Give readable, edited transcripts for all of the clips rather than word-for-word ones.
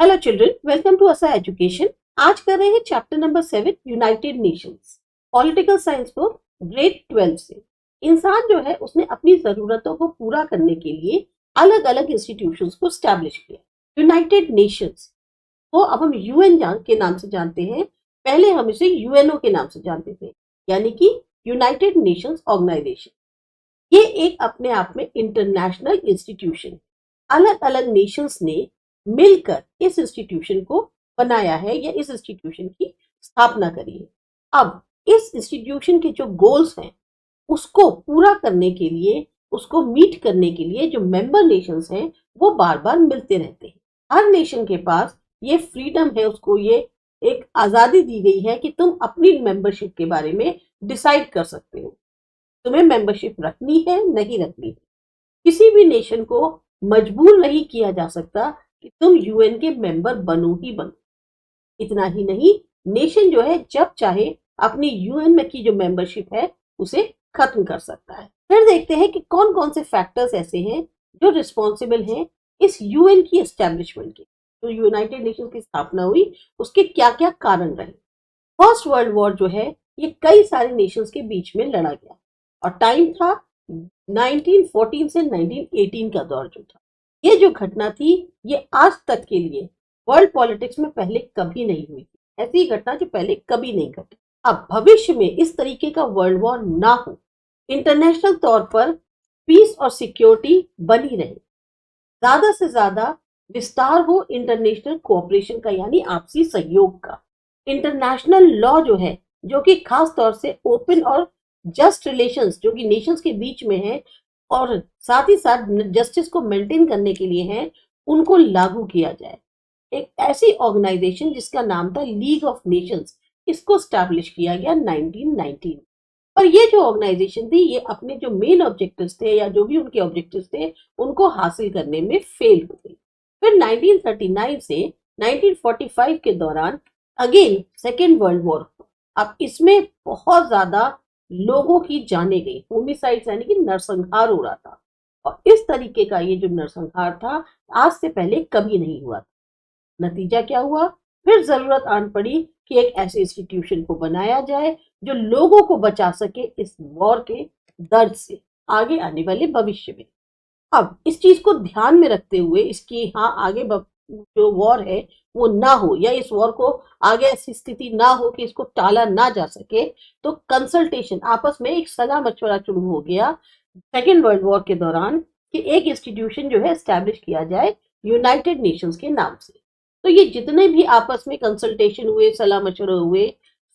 Hello children, welcome to असा education. आज कर रहे हैं chapter number 7 United Nations political science को ग्रेड 12 से। इंसान जो है उसने अपनी जरूरतों को पूरा करने के लिए अलग अलग इंस्टीट्यूशंस को स्टैब्लिश किया। यूनाइटेड नेशंस को अब हम यूएन के नाम से जानते हैं। पहले हम इसे यूएनओ के नाम से जानते थे, यानी कि यूनाइटेड नेशंस ऑर्गेनाइजेशन। ये एक अपने आप में इंटरनेशनल इंस्टीट्यूशन, अलग अलग नेशंस ने मिलकर इस इंस्टीट्यूशन को बनाया है या इस इंस्टीट्यूशन की स्थापना करी है। अब इस इंस्टीट्यूशन के जो गोल्स हैं उसको पूरा करने के लिए, उसको मीट करने के लिए जो मेंबर नेशंस हैं वो बार बार मिलते रहते हैं। हर नेशन के पास ये फ्रीडम है, उसको ये एक आजादी दी गई है कि तुम अपनी मेंबरशिप के बारे में डिसाइड कर सकते हो। तुम्हें मेंबरशिप रखनी है, नहीं रखनी है। किसी भी नेशन को मजबूर नहीं किया जा सकता कि तुम यूएन के मेंबर बनो ही बनो। इतना ही नहीं, नेशन जो है जब चाहे अपनी यूएन में की जो मेंबरशिप है उसे खत्म कर सकता है। फिर देखते हैं कि कौन कौन से फैक्टर्स ऐसे हैं जो रिस्पॉन्सिबल हैं इस यूएन की एस्टेब्लिशमेंट के। तो यूनाइटेड नेशन की स्थापना हुई, उसके क्या क्या कारण रहे। फर्स्ट वर्ल्ड वॉर जो है ये कई सारे नेशंस के बीच में लड़ा गया और टाइम था 1914 से 1918 का दौर जो था। ये जो घटना थी ये आज तक के लिए वर्ल्ड पॉलिटिक्स में पहले कभी नहीं हुई थी। ऐसी घटना जो पहले कभी नहीं घटी। अब भविष्य में इस तरीके का वर्ल्ड वॉर ना हो, इंटरनेशनल तौर पर पीस और सिक्योरिटी बनी रहे, ज्यादा से ज्यादा विस्तार हो इंटरनेशनल कोऑपरेशन का, यानी आपसी सहयोग का। इंटरनेशनल लॉ जो है, जो कि खास तौर से ओपन और जस्ट रिलेशंस जो कि नेशंस के बीच में है और साथ ही साथ जस्टिस को मेंटेन करने के लिए है, उनको लागू किया जाए। एक ऐसी ऑर्गेनाइजेशन जिसका नाम था लीग ऑफ नेशंस, इसको स्टैब्लिश किया गया 1919। पर ये जो ऑर्गेनाइजेशन थी ये अपने जो मेन ऑब्जेक्टिव्स थे या जो भी उनके ऑब्जेक्टिव्स थे उनको हासिल करने में फेल हो गई। फिर 1939 से 1945 के दौरान अगेन सेकेंड वर्ल्ड वॉर। अब इसमें बहुत ज्यादा लोगों की जाने गई, होमिसाइड्स यानी कि नरसंहार हो रहा था। और इस तरीके का ये जो नरसंहार था आज से पहले कभी नहीं हुआ था। नतीजा क्या हुआ? फिर जरूरत आन पड़ी कि एक ऐसे इंस्टीट्यूशन को बनाया जाए जो लोगों को बचा सके इस वॉर के दर्द से आगे आने वाले भविष्य में। अब इस चीज को ध्यान में रखते हुए इसकी आगे जो वॉर है वो ना हो, या इस वॉर को आगे ऐसी स्थिति ना हो कि इसको टाला ना जा सके, तो कंसल्टेशन, आपस में एक सलाह मशवरा शुरू हो गया सेकेंड वर्ल्ड वॉर के दौरान कि एक इंस्टीट्यूशन जो है एस्टैब्लिश किया जाए यूनाइटेड नेशंस के नाम से। तो ये जितने भी आपस में कंसल्टेशन हुए, सलाह मशवरे हुए,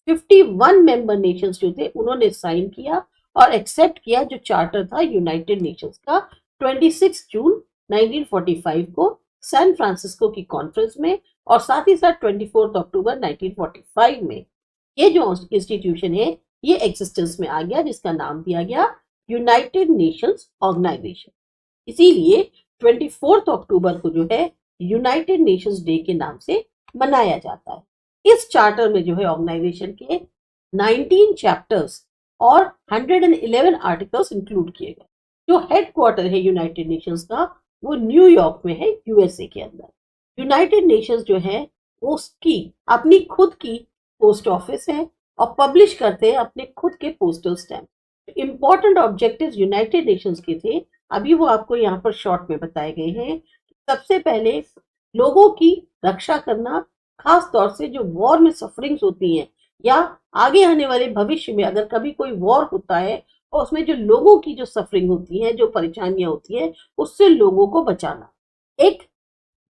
51 मेंबर नेशंस जो थे उन्होंने साइन किया और एक्सेप्ट किया जो चार्टर था यूनाइटेड नेशंस का 26 जून 1945 को सैन फ्रांसिस्को की कॉन्फ्रेंस में, और साथ ही साथ 24 अक्टूबर 1945 में ये जो इंस्टीट्यूशन है ये एग्जिस्टेंस में आ गया, जिसका नाम दिया गया यूनाइटेड नेशंस ऑर्गेनाइजेशन। इसीलिए 24 अक्टूबर को जो है यूनाइटेड नेशंस डे के नाम से मनाया जाता है। इस चार्टर में जो है ऑर्गेनाइजेशन के 19 चैप्टर्स और 111 आर्टिकल्स इंक्लूड किए गए। जो हेडक्वार्टर है यूनाइटेड नेशंस का वो न्यूयॉर्क में है, यूएसए के अंदर। यूनाइटेड नेशंस जो है उसकी अपनी खुद की पोस्ट ऑफिस है और पब्लिश करते हैं अपने खुद के postal stamp. Important objectives United Nations के थे, अभी वो आपको यहाँ पर शॉर्ट में बताए गए हैं। सबसे पहले लोगों की रक्षा करना, खास तौर से जो वॉर में सफरिंग्स होती हैं या आगे आने वाले भविष्य में अगर कभी कोई वॉर होता है और उसमें जो लोगों की जो सफरिंग होती है, जो परेशानियां होती है, उससे लोगों को बचाना। एक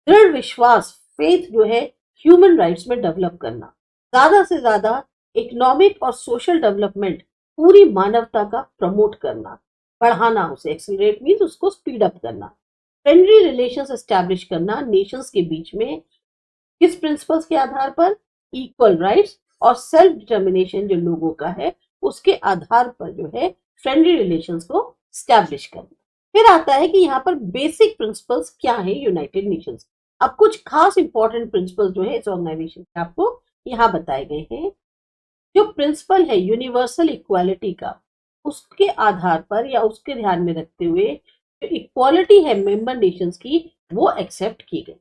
दृढ़ विश्वास, फेथ जो है ह्यूमन राइट्स में डेवलप करना, ज्यादा से ज्यादा इकोनॉमिक और सोशल डेवलपमेंट पूरी मानवता का प्रमोट करना, बढ़ाना, उसे एक्सीलरेट मींस उसको स्पीड अप करना। फ्रेंडली रिलेशंस एस्टैब्लिश करना नेशंस के बीच में, किस प्रिंसिपल्स के आधार पर? इक्वल राइट्स और सेल्फ डिटर्मिनेशन जो लोगों का है उसके आधार पर जो है फ्रेंडली रिलेशंस को स्टैब्लिश करना। फिर आता है कि यहाँ पर बेसिक प्रिंसिपल्स क्या है यूनाइटेड नेशंस। अब कुछ खास इंपॉर्टेंट प्रिंसिपल्स जो है इस ऑर्गेनाइजेशन के आपको यहाँ बताए गए हैं। जो प्रिंसिपल है यूनिवर्सल इक्वालिटी का, उसके आधार पर या उसके ध्यान में रखते हुए जो इक्वालिटी है मेंबर नेशंस की वो एक्सेप्ट की गई।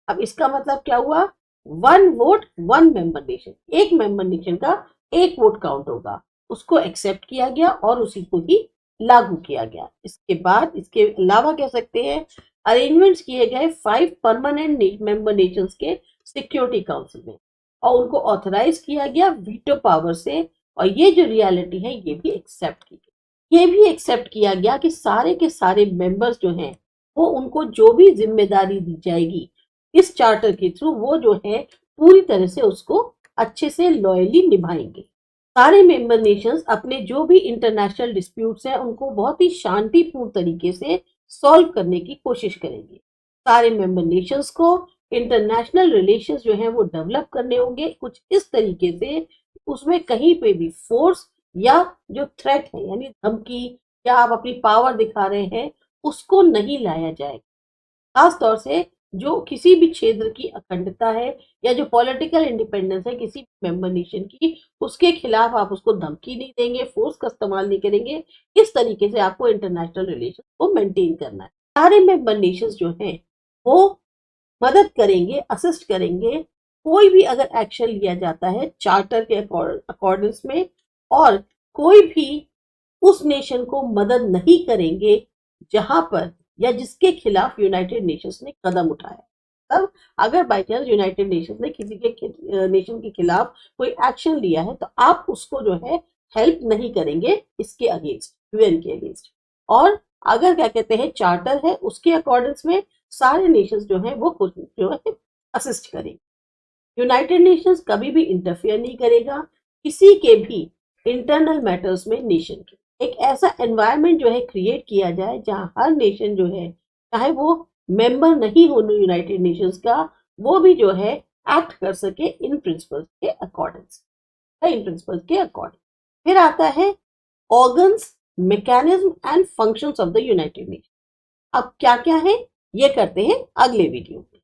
अब इसका मतलब क्या हुआ, 1 वोट 1 मेंबर नेशन, एक मेंबर नेशन का एक वोट काउंट होगा, उसको एक्सेप्ट किया गया और उसी को ही लागू किया गया। इसके बाद इसके अलावा कह सकते हैं अरेंजमेंट्स किए गए 5 परमानेंट मेंबर नेशंस के सिक्योरिटी काउंसिल में, और उनको ऑथराइज किया गया वीटो पावर से, और ये जो रियलिटी है ये भी एक्सेप्ट की गई। ये भी एक्सेप्ट किया गया कि सारे के सारे मेंबर्स जो हैं वो उनको जो भी जिम्मेदारी दी जाएगी इस चार्टर के थ्रू, वो जो है पूरी तरह से उसको अच्छे से लॉयली निभाएंगे। सारे मेंबर नेशंस अपने जो भी इंटरनेशनल डिस्प्यूट्स हैं उनको बहुत ही शांतिपूर्ण तरीके से सॉल्व करने की कोशिश करेंगे। सारे मेंबर नेशंस को इंटरनेशनल रिलेशंस जो हैं वो डेवलप करने होंगे कुछ इस तरीके से, उसमें कहीं पे भी फोर्स या जो थ्रेट है यानी धमकी या आप अपनी पावर दिखा रहे हैं उसको नहीं लाया जाएगा। खास तौर से जो किसी भी क्षेत्र की अखंडता है या जो पॉलिटिकल इंडिपेंडेंस है किसी मेंबर नेशन की, उसके खिलाफ आप उसको धमकी नहीं देंगे, फोर्स का इस्तेमाल नहीं करेंगे। इस तरीके से आपको इंटरनेशनल रिलेशन को मेंटेन करना है। सारे मेंबर नेशंस जो हैं वो मदद करेंगे, असिस्ट करेंगे। कोई भी अगर एक्शन लिया जाता है चार्टर के अकॉर्डेंस में, और कोई भी उस नेशन को मदद नहीं करेंगे जहां पर या जिसके खिलाफ यूनाइटेड नेशंस ने कदम उठाया। तब अगर बाई चांस यूनाइटेड नेशंस ने किसी के नेशन के खिलाफ कोई एक्शन लिया है तो आप उसको जो है हेल्प नहीं करेंगे इसके अगेंस्ट, यूएन के अगेंस्ट। और अगर क्या कहते हैं चार्टर है उसके अकॉर्डेंस में सारे नेशंस जो हैं वो खुद जो है असिस्ट करेंगे। यूनाइटेड नेशंस कभी भी इंटरफेयर नहीं करेगा किसी के भी इंटरनल मैटर्स में नेशन के। एक ऐसा एनवायरनमेंट जो है क्रिएट किया जाए जहां हर नेशन जो है चाहे वो मेंबर नहीं हो यूनाइटेड नेशंस का, वो भी जो है एक्ट कर सके इन प्रिंसिपल्स के अकॉर्डिंग। फिर आता है organs, mechanism and functions of the United nation. अब क्या क्या है ये करते हैं अगले वीडियो में।